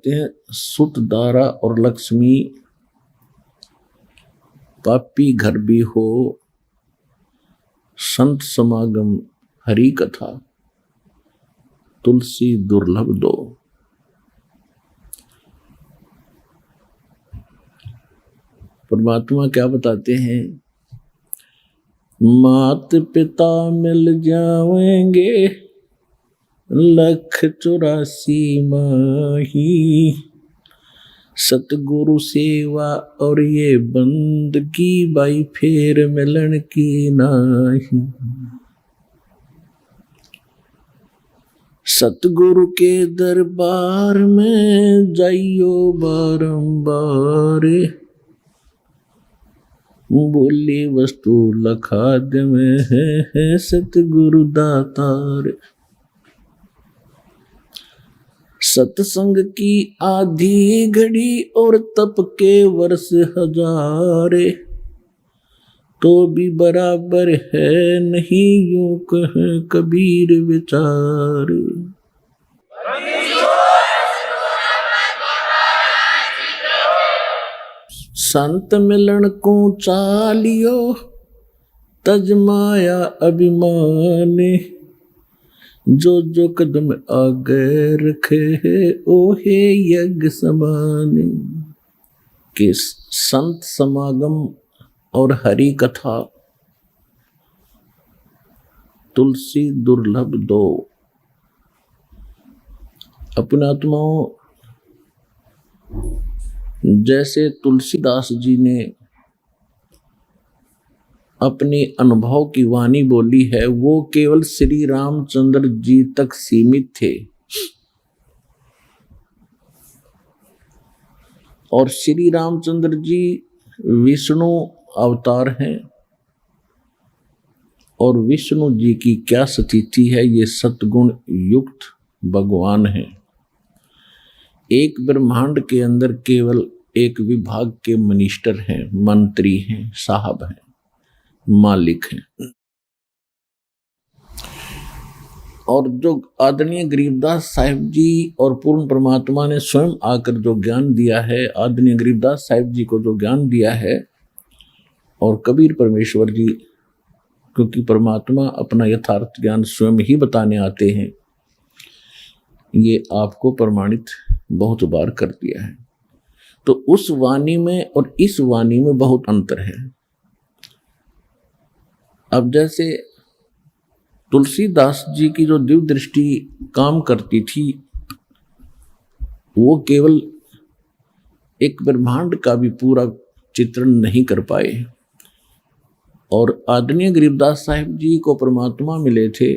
हैं सुत दारा और लक्ष्मी पापी घर भी हो, संत समागम हरि कथा तुलसी दुर्लभ दो। परमात्मा क्या बताते हैं? मात पिता मिल जाएंगे 184 माही, सतगुरु सेवा और ये बंदगी बाई फेर मिलन की नाही। सतगुरु के दरबार में जाइयो बारंबार, बोली वस्तु लखाद में है सतगुरु दातार। सत्संग की आधी घड़ी और तप के वर्ष हजारे, तो भी बराबर है नहीं यूं कहे कबीर विचार। संत मिलन को चालियो तज माया अभिमान, जो जो कदम आगे रखे है ओहे यज्ञ समान। कि संत समागम और हरि कथा तुलसी दुर्लभ दो। अपने आत्माओं, जैसे तुलसीदास जी ने अपनी अनुभव की वाणी बोली है, वो केवल श्री रामचंद्र जी तक सीमित थे। और श्री रामचंद्र जी विष्णु अवतार हैं, और विष्णु जी की क्या स्थिति है, ये सतगुण युक्त भगवान हैं। एक ब्रह्मांड के अंदर केवल एक विभाग के मिनिस्टर हैं, मंत्री हैं, साहब हैं, मालिक हैं। और जो आदरणीय गरीबदास साहिब जी और पूर्ण परमात्मा ने स्वयं आकर जो ज्ञान दिया है, आदरणीय गरीबदास साहिब जी को जो ज्ञान दिया है, और कबीर परमेश्वर जी, क्योंकि परमात्मा अपना यथार्थ ज्ञान स्वयं ही बताने आते हैं, ये आपको प्रमाणित बहुत बार कर दिया है। तो उस वाणी में और इस वाणी में बहुत अंतर है। अब जैसे तुलसीदास जी की जो दिव्य दृष्टि काम करती थी, वो केवल एक ब्रह्मांड का भी पूरा चित्रण नहीं कर पाए। और आदरणीय गरीबदास साहिब जी को परमात्मा मिले थे,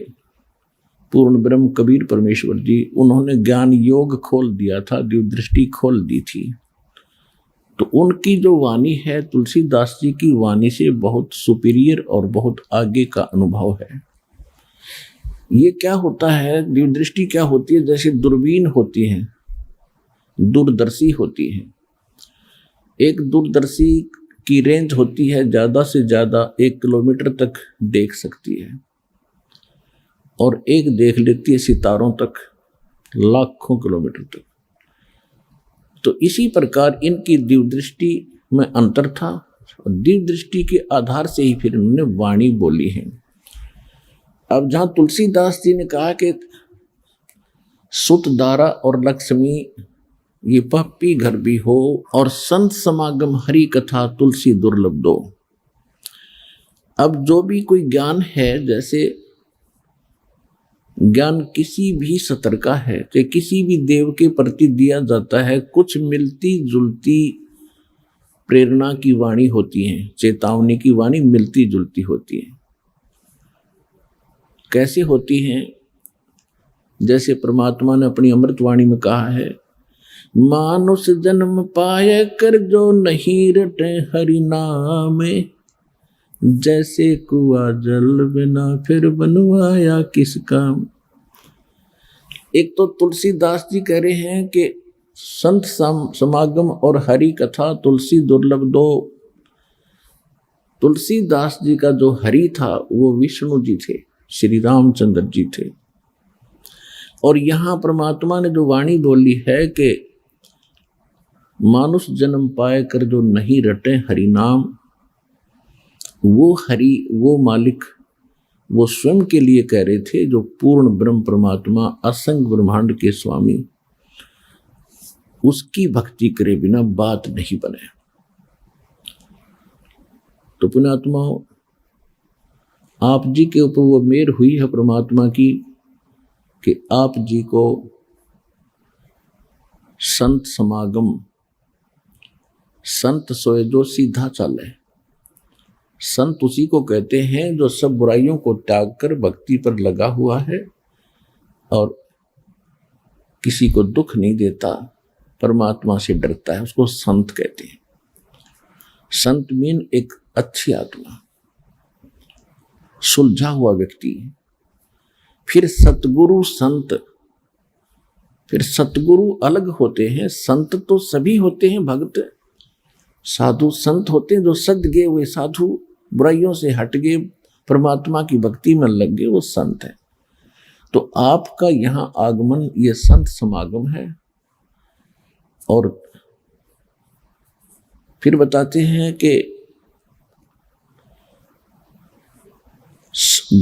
पूर्ण ब्रह्म कबीर परमेश्वर जी, उन्होंने ज्ञान योग खोल दिया था, दिव्य दृष्टि खोल दी थी। तो उनकी जो वाणी है तुलसीदास जी की वाणी से बहुत सुपीरियर और बहुत आगे का अनुभव है। ये क्या होता है, दिव्य दृष्टि क्या होती है? जैसे दूरबीन होती है, दूरदर्शी होती है। एक दूरदर्शी की रेंज होती है ज्यादा से ज्यादा 1 किलोमीटर तक देख सकती है, और एक देख लेती है सितारों तक, लाखों किलोमीटर तक। तो इसी प्रकार इनकी दिव्य दृष्टि में अंतर था, और दिव्य दृष्टि के आधार से ही फिर उन्होंने वाणी बोली है। अब जहां तुलसीदास जी ने कहा कि सुत दारा और लक्ष्मी ये पप्पी घर भी हो, और संत समागम हरि कथा तुलसी दुर्लभ दो। अब जो भी कोई ज्ञान है, जैसे ज्ञान किसी भी स्तर का है, चाहे किसी भी देव के प्रति दिया जाता है, कुछ मिलती जुलती प्रेरणा की वाणी होती है, चेतावनी की वाणी मिलती जुलती होती है। कैसे होती हैं? जैसे परमात्मा ने अपनी अमृतवाणी में कहा है, मानुष जन्म पाए कर जो नहीं रटे हरि नाम, जैसे कुआ जल बिना फिर बनवाया किस काम। एक तो तुलसीदास जी कह रहे हैं कि संत समागम और हरि कथा तुलसी दुर्लभ दो। तुलसीदास जी का जो हरि था वो विष्णु जी थे, श्री रामचंद्र जी थे। और यहाँ परमात्मा ने जो वाणी बोली है कि मानुष जन्म पाए कर जो नहीं रटे हरि नाम, वो हरि, वो मालिक, वो स्वयं के लिए कह रहे थे, जो पूर्ण ब्रह्म परमात्मा असंग ब्रह्मांड के स्वामी, उसकी भक्ति करे बिना बात नहीं बने। तो पुण्यात्माओं, आप जी के ऊपर वो मेहर हुई है परमात्मा की कि आप जी को संत समागम, संत सोए जो सीधा चले। संत उसी को कहते हैं जो सब बुराइयों को त्याग कर भक्ति पर लगा हुआ है और किसी को दुख नहीं देता, परमात्मा से डरता है, उसको संत कहते हैं। संत मीन एक अच्छी आत्मा, सुलझा हुआ व्यक्ति। फिर सतगुरु संत, फिर सतगुरु अलग होते हैं, संत तो सभी होते हैं, भक्त साधु संत होते हैं जो सद गए हुए साधु, बुराइयों से हट गए, परमात्मा की भक्ति में लग गए, वो संत है। तो आपका यहां आगमन ये संत समागम है। और फिर बताते हैं कि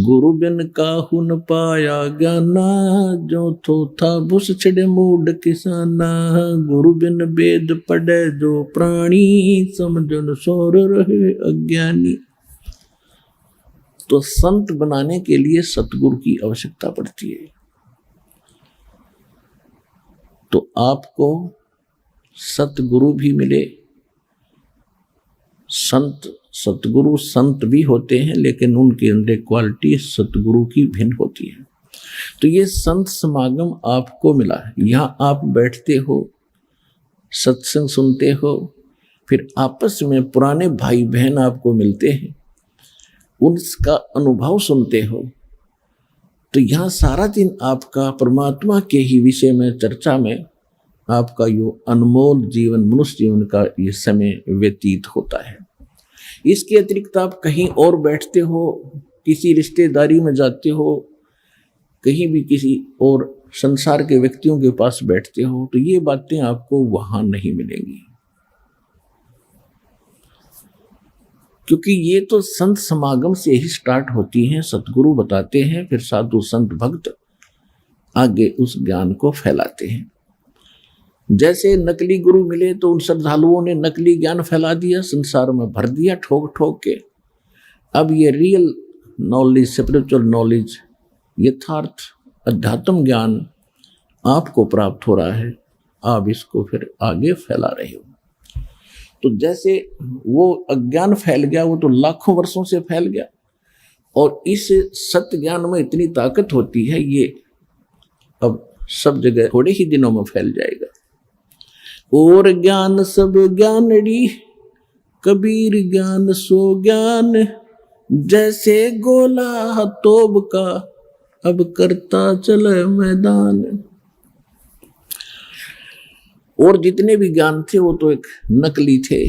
गुरु बिन काहू न पाया ज्ञाना, जो थो था बुस छिड़े मूड किसाना। गुरु बिन वेद पढ़े जो प्राणी, समझन सोर रहे अज्ञानी। तो संत बनाने के लिए सतगुरु की आवश्यकता पड़ती है। तो आपको सतगुरु भी मिले। संत, सतगुरु संत भी होते हैं, लेकिन उनके अंदर क्वालिटी सतगुरु की भिन्न होती है। तो ये संत समागम आपको मिला है। यहाँ आप बैठते हो, सत्संग सुनते हो, फिर आपस में पुराने भाई बहन आपको मिलते हैं, उनका अनुभव सुनते हो। तो यहाँ सारा दिन आपका परमात्मा के ही विषय में चर्चा में आपका यो अनमोल जीवन, मनुष्य जीवन का ये समय व्यतीत होता है। इसके अतिरिक्त आप कहीं और बैठते हो, किसी रिश्तेदारी में जाते हो, कहीं भी किसी और संसार के व्यक्तियों के पास बैठते हो, तो ये बातें आपको वहां नहीं मिलेंगी। क्योंकि ये तो संत समागम से ही स्टार्ट होती हैं। सतगुरु बताते हैं, फिर साधु संत भक्त आगे उस ज्ञान को फैलाते हैं। जैसे नकली गुरु मिले तो उन श्रद्धालुओं ने नकली ज्ञान फैला दिया, संसार में भर दिया ठोक ठोक के। अब ये रियल नॉलेज, स्पिरिचुअल नॉलेज, यथार्थ अध्यात्म ज्ञान आपको प्राप्त हो रहा है, आप इसको फिर आगे फैला रहे हो। तो जैसे वो अज्ञान फैल गया, वो तो लाखों वर्षों से फैल गया, और इस सत्य ज्ञान में इतनी ताकत होती है, ये अब सब जगह थोड़े ही दिनों में फैल जाएगा। और ज्ञान सब ज्ञानड़ी, कबीर ज्ञान सो ज्ञान। जैसे गोला तोब का, अब करता चले मैदान। और जितने भी ज्ञान थे वो तो एक नकली थे,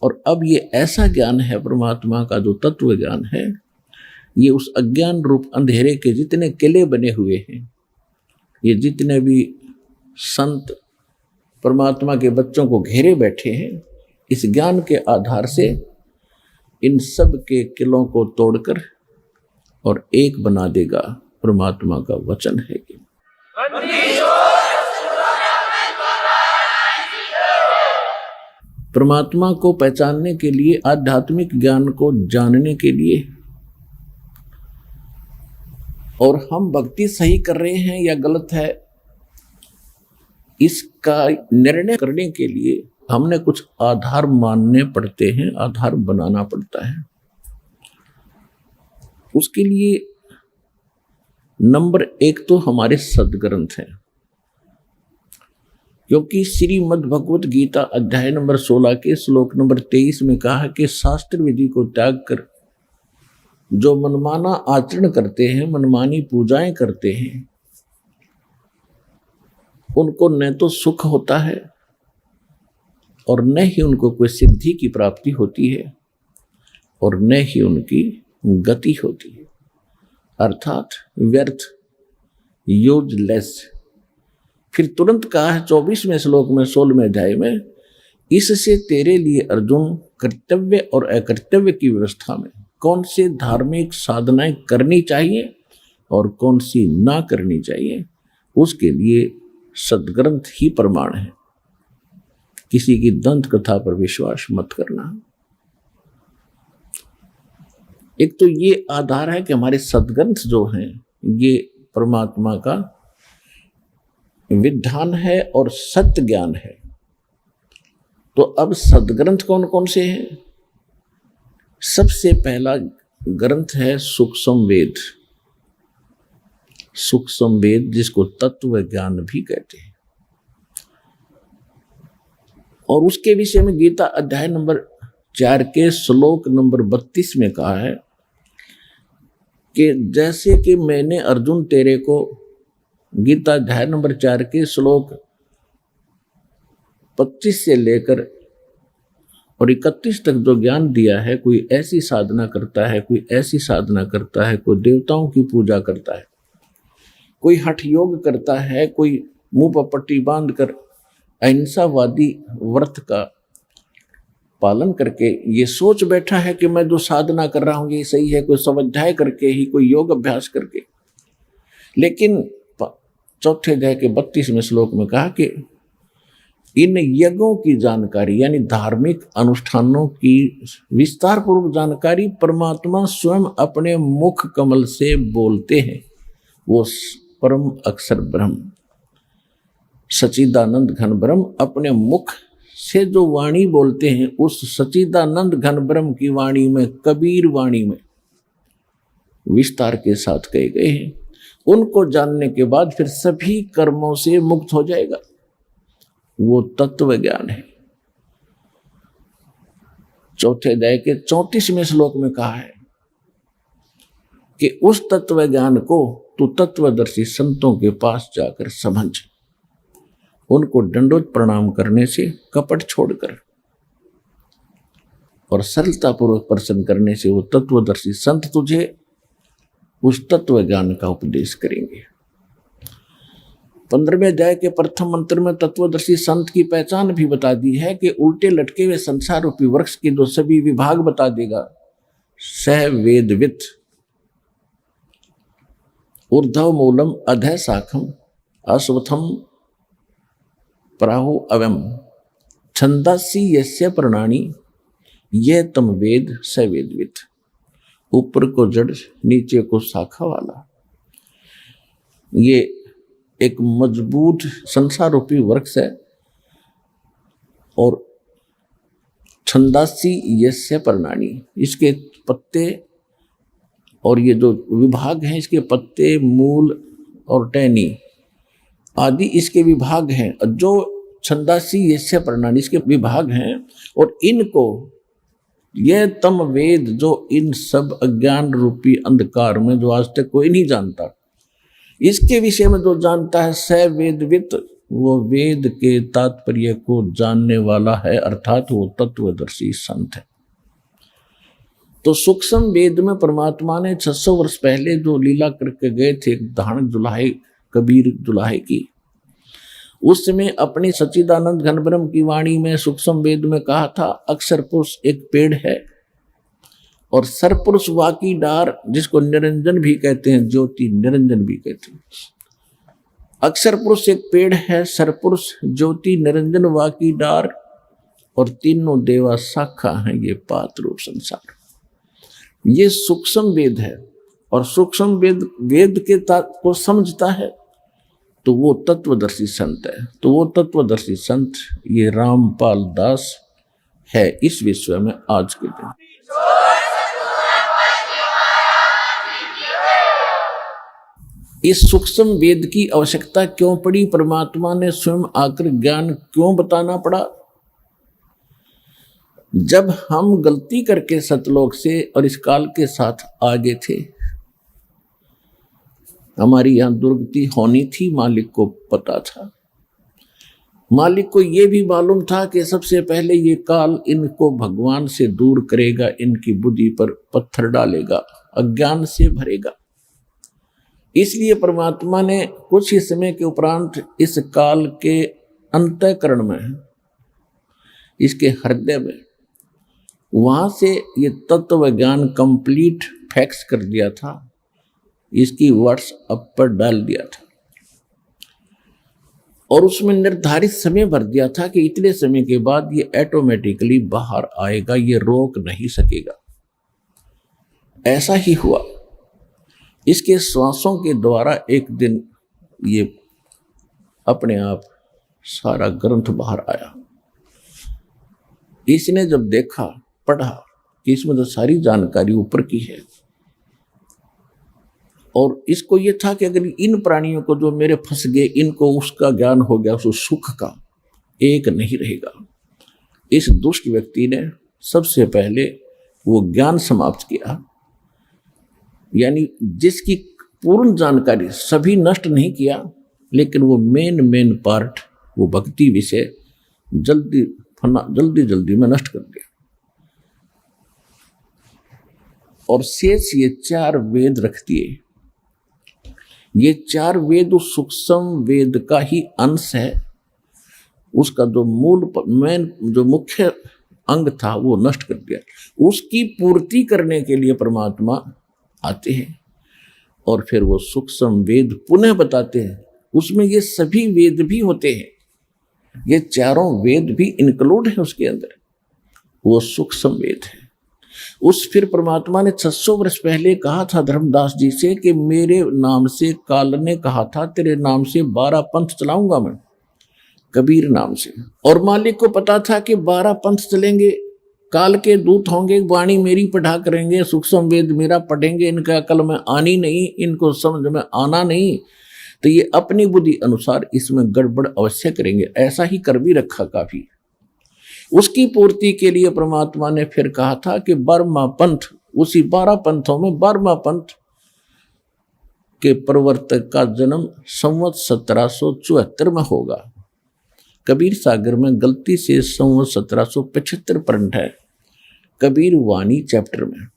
और अब ये ऐसा ज्ञान है परमात्मा का जो तत्व ज्ञान है, ये उस अज्ञान रूप अंधेरे के जितने किले बने हुए हैं, ये जितने भी संत परमात्मा के बच्चों को घेरे बैठे हैं, इस ज्ञान के आधार से इन सब के किलों को तोड़कर और एक बना देगा। परमात्मा का वचन है कि परमात्मा को पहचानने के लिए, आध्यात्मिक ज्ञान को जानने के लिए, और हम भक्ति सही कर रहे हैं या गलत है, इसका निर्णय करने के लिए हमने कुछ आधार मानने पड़ते हैं, आधार बनाना पड़ता है। उसके लिए नंबर 1 तो हमारे सदग्रंथ हैं, क्योंकि श्रीमद् भगवत गीता अध्याय नंबर 16 के श्लोक नंबर 23 में कहा है कि शास्त्र विधि को त्याग कर जो मनमाना आचरण करते हैं, मनमानी पूजाएं करते हैं, उनको न तो सुख होता है और न ही उनको कोई सिद्धि की प्राप्ति होती है, और न ही उनकी गति होती है, अर्थात व्यर्थ, यूजलेस। फिर तुरंत कहा है 24वें श्लोक में 16वें अध्याय में, इससे तेरे लिए अर्जुन कर्तव्य और अकर्तव्य की व्यवस्था में कौन से धार्मिक साधनाएं करनी चाहिए और कौन सी ना करनी चाहिए, उसके लिए सदग्रंथ ही प्रमाण है। किसी की दंत कथा पर विश्वास मत करना। एक तो ये आधार है कि हमारे सदग्रंथ जो हैं ये परमात्मा का विधान है और सत्य ज्ञान है। तो अब सदग्रंथ कौन कौन से हैं? सबसे पहला ग्रंथ है सूक्ष्म वेद। सूक्ष्म वेद जिसको तत्व ज्ञान भी कहते हैं, और उसके विषय में गीता अध्याय नंबर 4 के श्लोक नंबर 32 में कहा है कि जैसे कि मैंने अर्जुन तेरे को गीता अध्याय नंबर 4 के श्लोक 25 से लेकर और 31 तक जो ज्ञान दिया है, कोई ऐसी साधना करता है, कोई ऐसी साधना करता है, कोई देवताओं की पूजा करता है, कोई हठ योग करता है, कोई मुंह पर पट्टी बांध कर अहिंसावादी व्रत का पालन करके ये सोच बैठा है कि मैं जो साधना कर रहा हूं ये सही है, कोई स्वाध्याय करके ही, कोई योग अभ्यास करके। लेकिन चौथे अध्याय के 32वें श्लोक में कहा कि इन यज्ञों की जानकारी यानी धार्मिक अनुष्ठानों की विस्तार पूर्वक जानकारी परमात्मा स्वयं अपने मुख कमल से बोलते हैं। वो परम अक्षर ब्रह्म सच्चिदानंद घन ब्रह्म अपने मुख से जो वाणी बोलते हैं, उस सच्चिदानंद घन ब्रह्म की वाणी में, कबीर वाणी में विस्तार के साथ कहे गए हैं। उनको जानने के बाद फिर सभी कर्मों से मुक्त हो जाएगा। वो तत्व ज्ञान है। चौथे अध्याय के 34वें श्लोक में कहा है कि उस तत्व ज्ञान को तू तत्वदर्शी संतों के पास जाकर समझ, उनको दंडोत प्रणाम करने से कपट छोड़कर और सरलता पूर्वक प्रसन्न करने से वो तत्वदर्शी संत तुझे उस तत्व ज्ञान का उपदेश करेंगे। 15वें अध्याय के प्रथम मंत्र में तत्वदर्शी संत की पहचान भी बता दी है कि उल्टे लटके हुए संसार रूपी वृक्ष के जो सभी विभाग बता देगा। सह वेदवित ऊर्ध्व मूलम अधः शाखम अश्वत्थम प्राहु अवम छंदासी यस्य प्रणानी यह तम वेद स वेदवित। ऊपर को जड़ नीचे को शाखा वाला ये एक मजबूत संसार रूपी वृक्ष है, और छंदासी यस्य प्रणानी इसके पत्ते और ये जो विभाग हैं इसके पत्ते, मूल और टहनी आदि इसके विभाग हैं। जो छंदासी यस्य प्रणानी इसके विभाग हैं, और इनको यह तम वेद जो इन सब अज्ञान रूपी अंधकार में जो आज तक कोई नहीं जानता, इसके विषय में जो जानता है स वेदवित, वो वेद के तात्पर्य को जानने वाला है, अर्थात वो तत्वदर्शी संत है। तो सूक्ष्म वेद में परमात्मा ने 600 वर्ष पहले जो लीला करके गए थे धारण जुलाहे कबीर जुलाहे की, उसमें अपनी सच्चिदानंद घन ब्रह्म की वाणी में सूक्ष्म वेद में कहा था अक्षर पुरुष एक पेड़ है और सरपुरुष वाकी डार, जिसको निरंजन भी कहते हैं, ज्योति निरंजन भी कहते हैं। अक्षर पुरुष एक पेड़ है, सरपुरुष ज्योति निरंजन वाकी डार, और तीनों देवा शाखा हैं ये पात रूप संसार। ये सूक्ष्म वेद है, और सूक्ष्म वेद वेद के को समझता है तो वो तत्वदर्शी संत है। तो वो तत्वदर्शी संत ये रामपाल दास है इस विश्व में आज के दिन। इस सूक्ष्म वेद की आवश्यकता क्यों पड़ी? परमात्मा ने स्वयं आकर ज्ञान क्यों बताना पड़ा? जब हम गलती करके सतलोक से और इस काल के साथ आगे थे, हमारी यहां दुर्गति होनी थी, मालिक को पता था। मालिक को यह भी मालूम था कि सबसे पहले ये काल इनको भगवान से दूर करेगा, इनकी बुद्धि पर पत्थर डालेगा, अज्ञान से भरेगा, इसलिए परमात्मा ने कुछ ही समय के उपरांत इस काल के अंतःकरण में, इसके हृदय में, वहां से ये तत्व विज्ञान कंप्लीट फैक्स कर दिया था, इसकी व्हाट्सएप पर डाल दिया था और उसमें निर्धारित समय भर दिया था कि इतने समय के बाद ये ऑटोमेटिकली बाहर आएगा, ये रोक नहीं सकेगा। ऐसा ही हुआ। इसके श्वासों के द्वारा एक दिन ये अपने आप सारा ग्रंथ बाहर आया। इसने जब देखा, पढ़ा कि इसमें तो सारी जानकारी ऊपर की है, और इसको ये था कि अगर इन प्राणियों को जो मेरे फंस गए, इनको उसका ज्ञान हो गया, उस सुख का एक नहीं रहेगा। इस दुष्ट व्यक्ति ने सबसे पहले वो ज्ञान समाप्त किया, यानी जिसकी पूर्ण जानकारी सभी नष्ट नहीं किया, लेकिन वो मेन पार्ट, वो भक्ति विषय जल्दी में नष्ट कर दिया। और शेष ये 4 वेद रख दिए। ये 4 वेद उस सूक्ष्म वेद का ही अंश है। उसका जो जो मुख्य अंग था वो नष्ट कर दिया। उसकी पूर्ति करने के लिए परमात्मा आते हैं और फिर वो सूक्ष्म वेद पुनः बताते हैं। उसमें ये सभी वेद भी होते हैं, ये चारों वेद भी इंक्लूड है उसके अंदर, वो सूक्ष्म वेद है। उस फिर परमात्मा ने 600 वर्ष पहले कहा था धर्मदास जी से कि मेरे नाम से काल ने कहा था तेरे नाम से 12 पंथ चलाऊंगा मैं, कबीर नाम से। और मालिक को पता था कि 12 पंथ चलेंगे, काल के दूत होंगे, वाणी मेरी पढ़ा करेंगे, सूक्ष्म वेद मेरा पढ़ेंगे, इनका अकल में आनी नहीं, इनको समझ में आना नहीं, तो ये अपनी बुद्धि अनुसार इसमें गड़बड़ अवश्य करेंगे। ऐसा ही कर भी रखा काफी। उसकी पूर्ति के लिए परमात्मा ने फिर कहा था कि 12वां पंथ, उसी 12 पंथों में 12वां पंथ के प्रवर्तक का जन्म संवत 1774 में होगा। कबीर सागर में गलती से संवत 1775 प्रिंट है, कबीर वाणी चैप्टर में।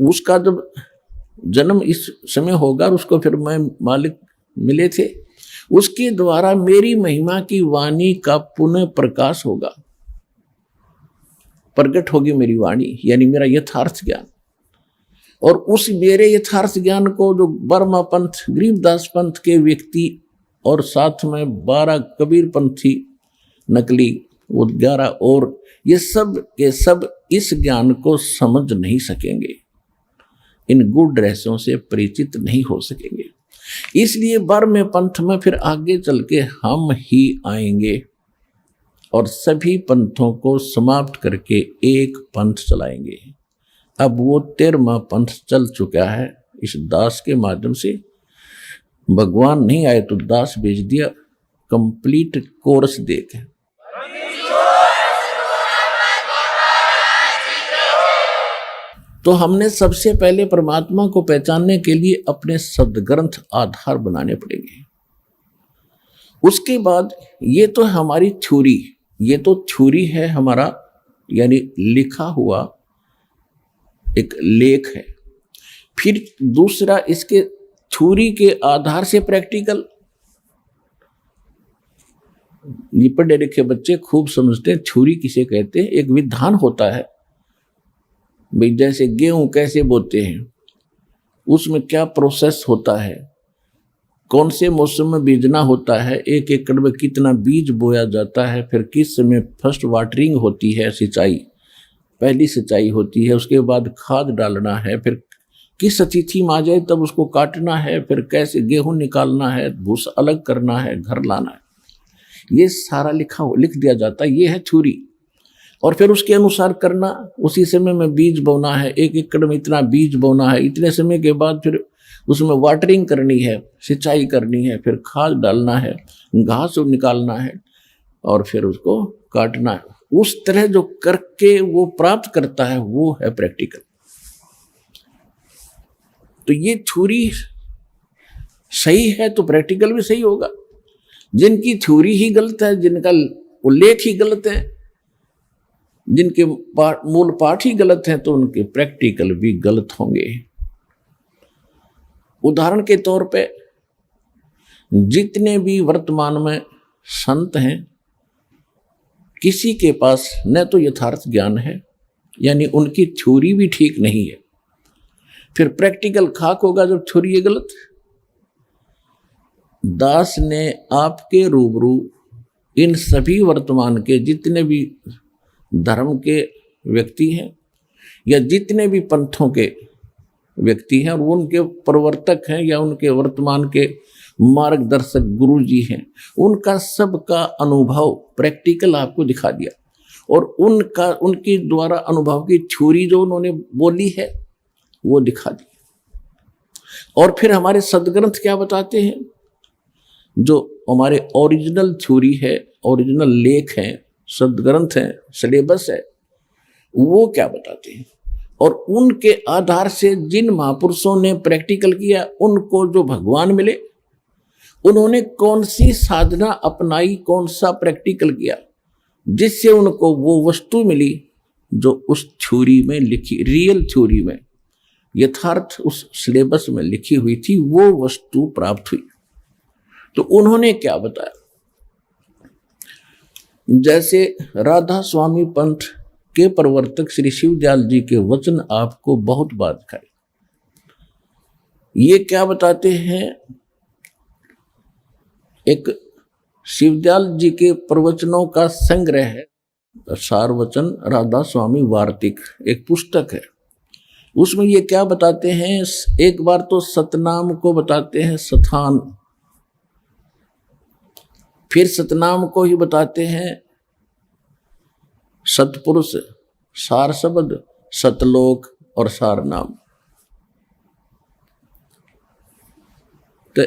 उसका जब जन्म इस समय होगा, उसको फिर मैं मालिक मिले थे, उसके द्वारा मेरी महिमा की वाणी का पुनः प्रकाश होगा, प्रकट होगी मेरी वाणी, यानी मेरा यथार्थ ज्ञान। और उस मेरे यथार्थ ज्ञान को जो बर्मा पंथ, गरीबदास पंथ के व्यक्ति और साथ में 12 कबीर पंथी नकली, वो 11 और ये सब के सब इस ज्ञान को समझ नहीं सकेंगे, इन गुड़ रहस्यों से परिचित नहीं हो सकेंगे। इसलिए 12वें पंथ में फिर आगे चल के हम ही आएंगे और सभी पंथों को समाप्त करके एक पंथ चलाएंगे। अब वो 13वां पंथ चल चुका है इस दास के माध्यम से। भगवान नहीं आए तो दास भेज दिया कंप्लीट कोर्स देके। तो हमने सबसे पहले परमात्मा को पहचानने के लिए अपने शब्द ग्रंथ आधार बनाने पड़ेंगे। उसके बाद ये तो हमारी थ्योरी, ये तो थ्योरी है हमारा, यानी लिखा हुआ एक लेख है। फिर दूसरा इसके थ्योरी के आधार से प्रैक्टिकल। ये पढ़े लिखे बच्चे खूब समझते हैं थ्योरी किसे कहते हैं। एक विधान होता है भाई, जैसे गेहूं कैसे बोते हैं, उसमें क्या प्रोसेस होता है, कौन से मौसम में बीजना होता है, 1 एकड़ में कितना बीज बोया जाता है, फिर किस समय फर्स्ट वाटरिंग होती है, सिंचाई पहली सिंचाई होती है, उसके बाद खाद डालना है, फिर किस तिथि में आ जाए तब उसको काटना है, फिर कैसे गेहूं निकालना है, भूसा अलग करना है, घर लाना है, ये सारा लिख दिया जाता है। ये है थ्योरी। और फिर उसके अनुसार करना, उसी समय में बीज बोना है, 1 एकड़ में इतना बीज बोना है, इतने समय के बाद फिर उसमें वाटरिंग करनी है, सिंचाई करनी है, फिर खाद डालना है, घास निकालना है और फिर उसको काटना है। उस तरह जो करके वो प्राप्त करता है वो है प्रैक्टिकल। तो ये थ्योरी सही है तो प्रैक्टिकल भी सही होगा। जिनकी थ्योरी ही गलत है, जिनका उल्लेख ही गलत है, जिनके मूल पाठ ही गलत हैं, तो उनके प्रैक्टिकल भी गलत होंगे। उदाहरण के तौर पे जितने भी वर्तमान में संत हैं, किसी के पास न तो यथार्थ ज्ञान है, यानी उनकी थ्योरी भी ठीक नहीं है। फिर प्रैक्टिकल खाक होगा जब थ्योरी है गलत। दास ने आपके रूबरू इन सभी वर्तमान के जितने भी धर्म के व्यक्ति हैं या जितने भी पंथों के व्यक्ति हैं और उनके प्रवर्तक हैं या उनके वर्तमान के मार्गदर्शक गुरु जी हैं, उनका सबका अनुभव प्रैक्टिकल आपको दिखा दिया और उनके द्वारा अनुभव की थ्योरी जो उन्होंने बोली है वो दिखा दी। और फिर हमारे सदग्रंथ क्या बताते हैं, जो हमारे ओरिजिनल थ्योरी है, ओरिजिनल लेख हैं, सदग्रंथ हैं, सिलेबस है, वो क्या बताते हैं। और उनके आधार से जिन महापुरुषों ने प्रैक्टिकल किया, उनको जो भगवान मिले, उन्होंने कौन सी साधना अपनाई, कौन सा प्रैक्टिकल किया, जिससे उनको वो वस्तु मिली जो उस थ्योरी में लिखी, रियल थ्योरी में, यथार्थ उस सिलेबस में लिखी हुई थी, वो वस्तु प्राप्त हुई। तो उन्होंने क्या बताया, जैसे राधा स्वामी पंथ के प्रवर्तक श्री शिवदयाल जी के वचन आपको बहुत बार दिखाए। ये क्या बताते हैं, एक शिवदयाल जी के प्रवचनों का संग्रह है, सार वचन राधा स्वामी वार्तिक एक पुस्तक है। उसमें ये क्या बताते हैं, एक बार तो सतनाम को बताते हैं सथान, फिर सतनाम को ही बताते हैं सतपुरुष, सार शब्द, सतलोक और सार नाम। तो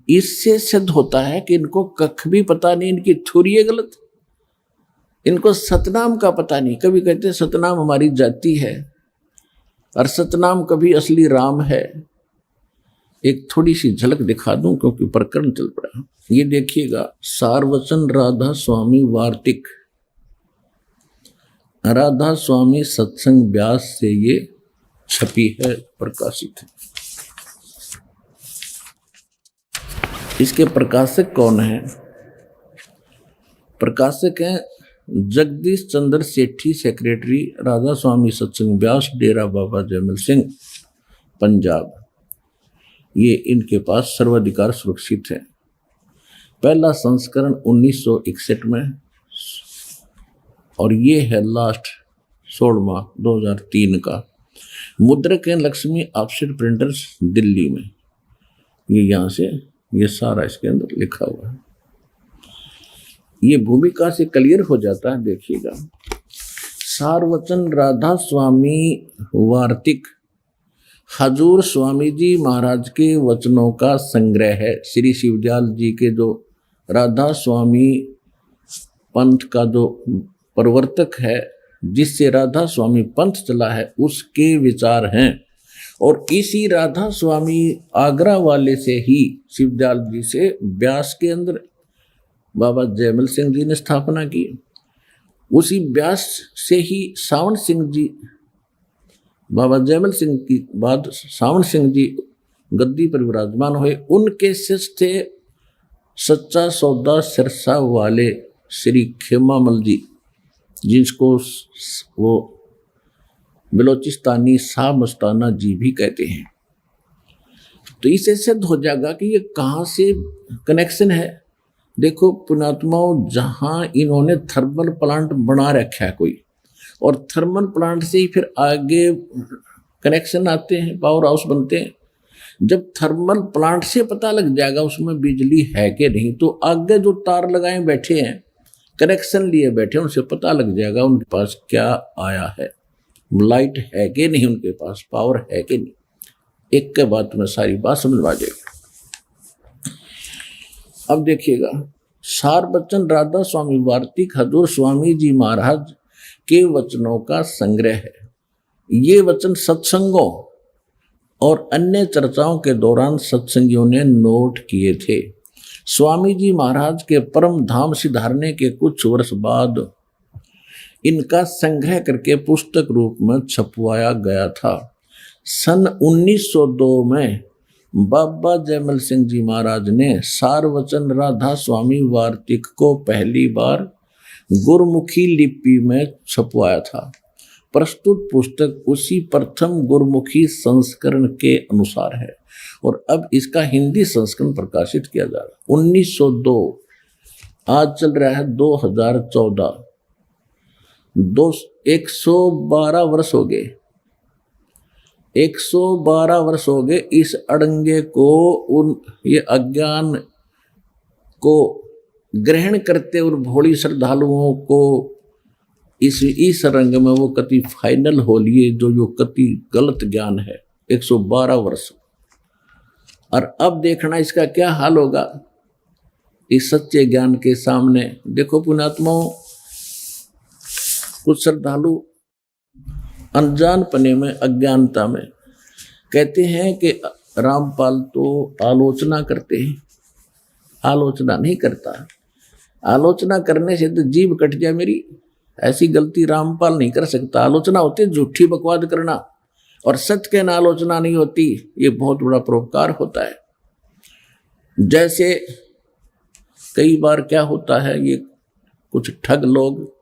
इससे सिद्ध होता है कि इनको कख भी पता नहीं, इनकी थ्योरी है गलत, इनको सतनाम का पता नहीं। कभी कहते हैं सतनाम हमारी जाति है और सतनाम कभी असली राम है। एक थोड़ी सी झलक दिखा दूं क्योंकि प्रकरण चल पड़ा। ये देखिएगा, सारवचन राधा स्वामी वार्तिक, राधा स्वामी सत्संग व्यास से ये छपी है, प्रकाशित है। इसके प्रकाशक कौन है? प्रकाशक हैं जगदीश चंद्र सेठी, सेक्रेटरी, राधा स्वामी सत्संग व्यास, डेरा बाबा जयमल सिंह, पंजाब। ये इनके पास सर्वाधिकार सुरक्षित है। पहला संस्करण 1961 में और ये है लास्ट 16वां 2003 का। मुद्रक है लक्ष्मी ऑफसेट प्रिंटर्स, दिल्ली में। ये यहाँ से ये सारा इसके अंदर लिखा हुआ है। ये भूमिका से क्लियर हो जाता है, देखिएगा। सारवचन राधा स्वामी वार्तिक हजूर स्वामी जी महाराज के वचनों का संग्रह है। श्री शिवदयाल जी के जो राधा स्वामी पंथ का जो प्रवर्तक है, जिससे राधा स्वामी पंथ चला है, उसके विचार हैं। और इसी राधा स्वामी आगरा वाले से ही शिवदयाल जी से व्यास के अंदर बाबा जयमल सिंह जी ने स्थापना की। उसी व्यास से ही सावन सिंह जी, बाबा जयमल सिंह की बाद सावन सिंह जी गद्दी पर विराजमान हुए। उनके शिष्य थे सच्चा सौदा सिरसा वाले श्री खेमामल जी, जिसको वो बलोचिस्तानी शाह मस्ताना जी भी कहते हैं। तो इसे सिद्ध हो जाएगा कि ये कहाँ से कनेक्शन है। देखो पुणात्माओं, जहाँ इन्होंने थर्मल प्लांट बना रखा है कोई, और थर्मल प्लांट से ही फिर आगे कनेक्शन आते हैं, पावर हाउस बनते हैं। जब थर्मल प्लांट से पता लग जाएगा उसमें बिजली है कि नहीं, तो आगे जो तार लगाए बैठे हैं, कनेक्शन लिए बैठे हैं, उनसे पता लग जाएगा उनके पास क्या आया है, लाइट है कि नहीं, उनके पास पावर है कि नहीं। एक के बाद में सारी बात समझ आ जाएगी। अब देखिएगा, सार बच्चन राधा स्वामी वार्तिक हजूर स्वामी जी महाराज के वचनों का संग्रह है। ये वचन सत्संगों और अन्य चर्चाओं के दौरान सत्संगियों ने नोट किए थे। स्वामी जी महाराज के परम धाम सिधारने के कुछ वर्ष बाद इनका संग्रह करके पुस्तक रूप में छपवाया गया था। सन 1902 में बाबा जयमल सिंह जी महाराज ने सारवचन राधा स्वामी वार्तिक को पहली बार गुरमुखी लिपि में छपवाया था। प्रस्तुत पुस्तक उसी प्रथम गुरमुखी संस्करण के अनुसार है और अब इसका हिंदी संस्करण प्रकाशित किया जा रहा है। 1902, आज चल रहा है 2014, 112 वर्ष हो गए। 112 वर्ष हो गए इस अड़ंगे को, ये अज्ञान को ग्रहण करते और भोली श्रद्धालुओं को इस रंग में वो कति फाइनल हो लिए जो कति गलत ज्ञान है। 112 वर्ष, और अब देखना इसका क्या हाल होगा इस सच्चे ज्ञान के सामने। देखो पुण्यात्माओं, कुछ श्रद्धालु अनजानपने में, अज्ञानता में कहते हैं कि रामपाल तो आलोचना करते हैं। आलोचना नहीं करता, आलोचना करने से तो जीभ कट जाए मेरी, ऐसी गलती रामपाल नहीं कर सकता। आलोचना होती है झूठी बकवाद करना, और सत्य कहना आलोचना नहीं होती। ये बहुत बड़ा परोपकार होता है। जैसे कई बार क्या होता है, ये कुछ ठग लोग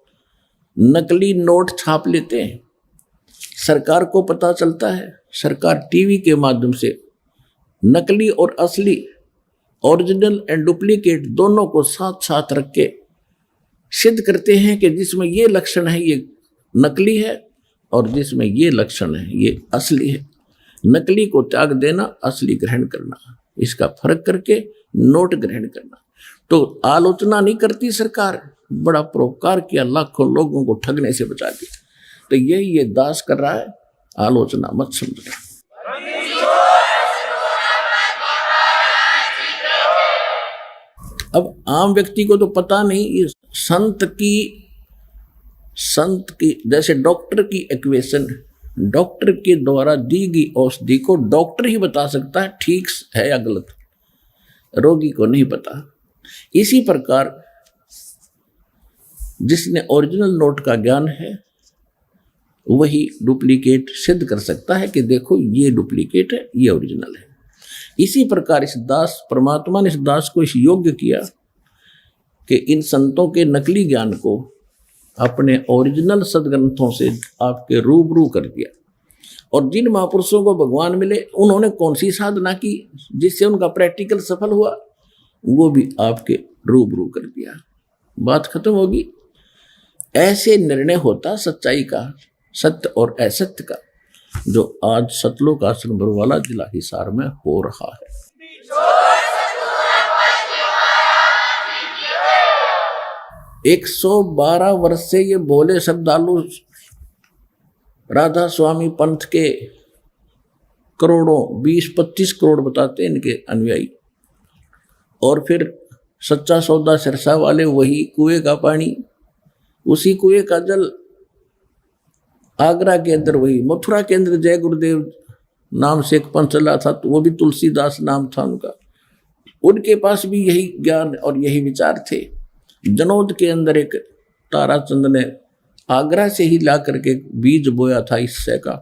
नकली नोट छाप लेते हैं, सरकार को पता चलता है, सरकार टीवी के माध्यम से नकली और असली, ओरिजिनल एंड डुप्लीकेट दोनों को साथ साथ रख के सिद्ध करते हैं कि जिसमें ये लक्षण है ये नकली है और जिसमें ये लक्षण है ये असली है। नकली को त्याग देना, असली ग्रहण करना, इसका फर्क करके नोट ग्रहण करना। तो आलोचना नहीं करती सरकार, बड़ा परोपकार किया, लाखों लोगों को ठगने से बचा दिया। तो यही ये दास कर रहा है, आलोचना मत समझना। अब आम व्यक्ति को तो पता नहीं, ये संत की जैसे डॉक्टर की इक्वेशन, डॉक्टर के द्वारा दी गई औषधि को डॉक्टर ही बता सकता है ठीक है या गलत, रोगी को नहीं पता। इसी प्रकार जिसने ओरिजिनल नोट का ज्ञान है वही डुप्लीकेट सिद्ध कर सकता है कि देखो ये डुप्लीकेट है, ये ओरिजिनल है। इसी प्रकार इस दास, परमात्मा ने इस दास को इस योग्य किया कि इन संतों के नकली ज्ञान को अपने ओरिजिनल सदग्रंथों से आपके रूबरू कर दिया। और जिन महापुरुषों को भगवान मिले उन्होंने कौन सी साधना की जिससे उनका प्रैक्टिकल सफल हुआ, वो भी आपके रूबरू कर दिया। बात खत्म होगी। ऐसे निर्णय होता सच्चाई का, सत्य और असत्य का, जो आज सतलोक आश्रम बरवाला जिला हिसार में हो रहा है। 112 वर्ष से ये भोले श्रद्धालु राधा स्वामी पंथ के करोड़ों, 20-25 करोड़ बताते इनके अनुयायी, और फिर सच्चा सौदा सिरसा वाले वही कुएं का पानी, उसी कुएं का जल, आगरा के अंदर वही, मथुरा के अंदर जय गुरुदेव नाम से एक पंथ चला था, तो वो भी तुलसीदास नाम था उनका, उनके पास भी यही ज्ञान और यही विचार थे। जनौद के अंदर एक ताराचंद ने आगरा से ही ला करके बीज बोया था इससे का,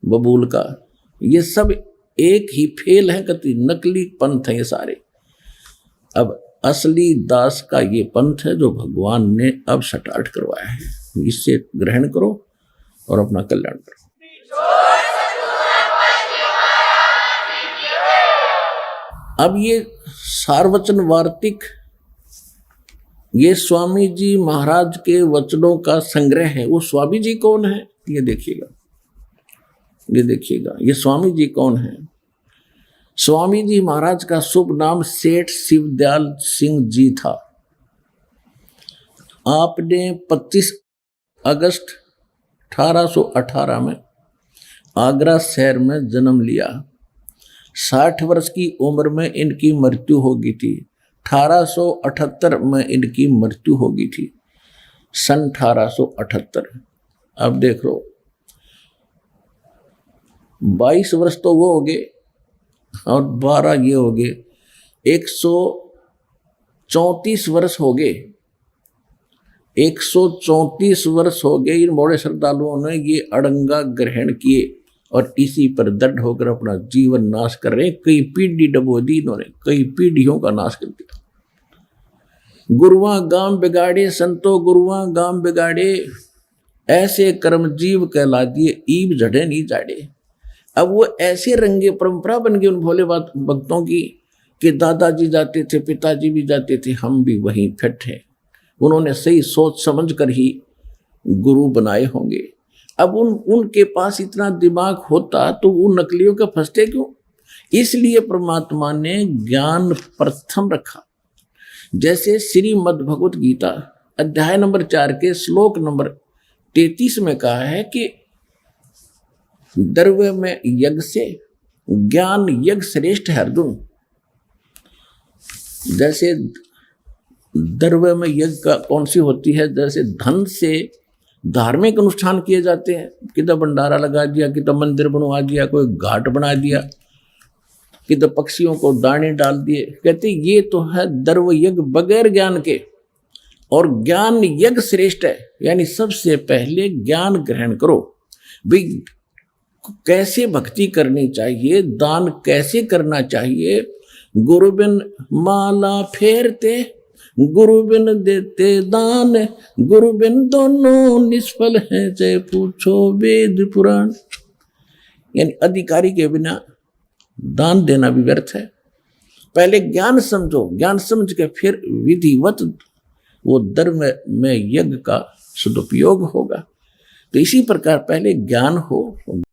बबूल का। ये सब एक ही फेल है, कति नकली पंथ है ये सारे। अब असली दास का ये पंथ है जो भगवान ने अब स्टार्ट करवाया है, इससे ग्रहण करो और अपना कल्याण करो। अब ये सारवचन वार्तिक, ये स्वामी जी महाराज के वचनों का संग्रह है। वो स्वामी जी कौन है ये देखिएगा, ये देखिएगा, ये स्वामी जी कौन है। स्वामी जी महाराज का शुभ नाम सेठ शिवदयाल सिंह जी था। आपने 25 अगस्त 1818 में आगरा शहर में जन्म लिया। 60 वर्ष की उम्र में इनकी मृत्यु हो गई थी। 1878 में इनकी मृत्यु हो गई थी, सन 1878। अब देख लो, 22 वर्ष तो वो हो गए और 12 ये हो गए, 134 वर्ष हो गए। 134 वर्ष हो गए इन बड़े श्रद्धालुओं ने ये अड़ंगा ग्रहण किए। और इसी पर दृढ़ होकर अपना जीवन नाश कर रहे। कई पीढ़ी डबो दी इन्होंने, कई पीढ़ियों का नाश कर दिया। गुरुआ गांव बिगाड़े संतो, गुरुआ गांव बिगाड़े, ऐसे कर्म जीव कहला दिए, ईब झड़े नहीं जाड़े। अब वो ऐसे रंगे परंपरा बन गई उन भोले भक्तों की कि दादाजी जाते थे, पिताजी भी जाते थे, हम भी वहीं फिट हैं। उन्होंने सही सोच समझ कर ही गुरु बनाए होंगे। अब उनके पास इतना दिमाग होता तो वो नकलियों के फंसते क्यों? इसलिए परमात्मा ने ज्ञान प्रथम रखा। जैसे श्रीमद् भगवत गीता अध्याय नंबर 4 के श्लोक नंबर 33 में कहा है कि द्रव्य में यज्ञ से ज्ञान यज्ञ श्रेष्ठ है अर्जुन। जैसे द्रव्य में यज्ञ का कौन सी होती है, जैसे धन से धार्मिक अनुष्ठान किए जाते हैं, किधर भंडारा लगा दिया, किधर मंदिर बनवा दिया, कोई घाट बना दिया, किधर पक्षियों को दाने डाल दिए। कहते ये तो है द्रव्य यज्ञ बगैर ज्ञान के, और ज्ञान यज्ञ श्रेष्ठ है। यानी सबसे पहले ज्ञान ग्रहण करो भाई, कैसे भक्ति करनी चाहिए, दान कैसे करना चाहिए। गुरु बिन माला फेरते, गुरु बिन देते दान, गुरु बिन दोनों निष्फल हैं, चाहे पूछो वेद पुराण। यानी अधिकारी के बिना दान देना भी व्यर्थ है। पहले ज्ञान समझो, ज्ञान समझ के फिर विधिवत वो धर्म में यज्ञ का सदुपयोग होगा। तो इसी प्रकार पहले ज्ञान हो,